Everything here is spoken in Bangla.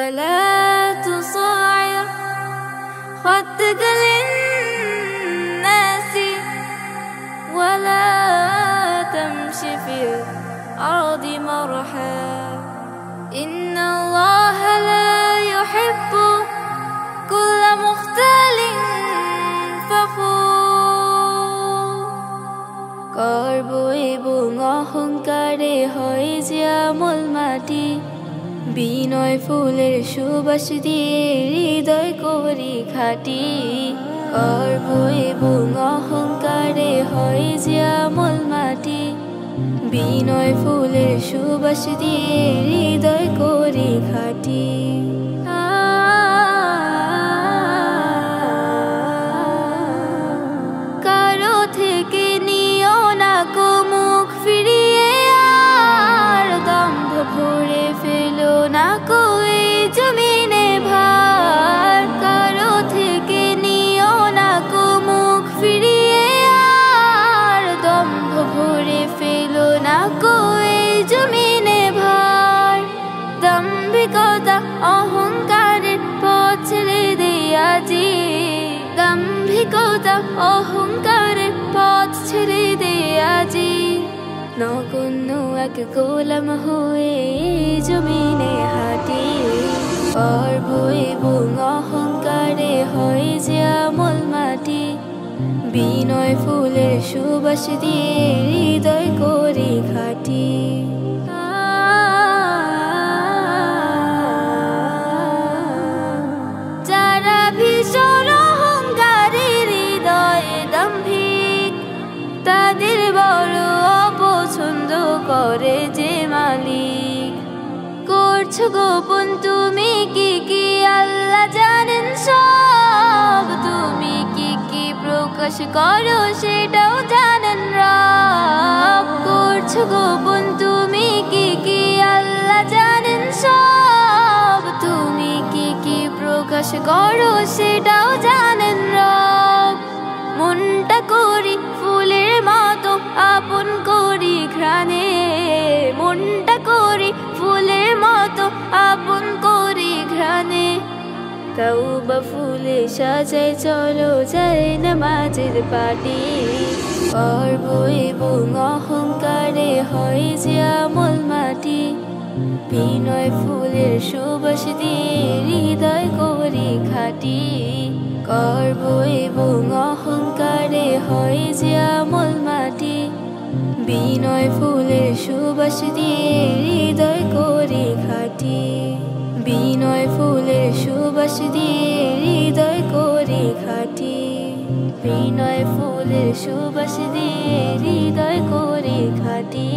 ولا تصعر خدك للناس ولا تمشي في الأرض مرحا إن الله لا يحب كل مختال فخور গর্ব এবং অহংকারে হয় যে আমল মাটি বিনয় ফুলের সুবাস দিয়ে হৃদয় করি খাটি গর্ব এবং অহংকারে হয় যে আমল মাটি বিনয় ফুলের সুবাস দিয়ে হৃদয় করি খাটি কারো থেকে নিও না কো মুখ ফিরিয়ে আর দম্ভ ভরে ফেলো না কো এই জমিনে ভার কারো থেকে নিও না কো মুখ ফিরিয়ে আর দম্ভ ভরে ফেলো না কো এই জমিনে ভার দাম্ভিকতা অহংকারের পথ ছেড়ে দেয়া জি দাম্ভিকতা অহংকারের পথ ছেড়ে দেয়া জি নগণ্য এক গোলাম হয়ে জমিনে হাঁটি গর্ব এবং অহংকারে হয় যে আমল মাটি বিনয় ফুলের সুবাস দিয়ে হৃদয় করি খাটি যারা ভীষণ অহংকারীর হৃদয়ে দাম্ভিক তাদের বড় অপছন্দ করে যে মালিক করছো গোপন তুমি কি কি আল্লাহ জানেন সব তুমি কি কি প্রকাশ করো সেটাও জানেন রব করছো গোপন তুমি কি কি আল্লাহ জানেন সব তুমি কি কি প্রকাশ করো সেটাও জানেন রব মনটা করি ফুলের মতো আপন করি ঘ্রাণে মনটা করি ফুলের মতো আপন করি ঘ্রাণে তওবা ফুলে সাজাই চলো যাই নামাজের পাটি গর্ব এবং অহংকারে হয় যে আমল মাটি বিনয় ফুলের সুবাস দিয়ে হৃদয় করি খাটি গর্ব এবং অহংকারে হয় যে আমল মাটি বিনয় ফুলের সুবাস দিয়ে হৃদয় করি খাটি বিনয় ফুলের সুবাস দিয়ে হৃদয় করি খাটি বিনয় ফুলের সুবাস দিয়ে হৃদয় করি খাটি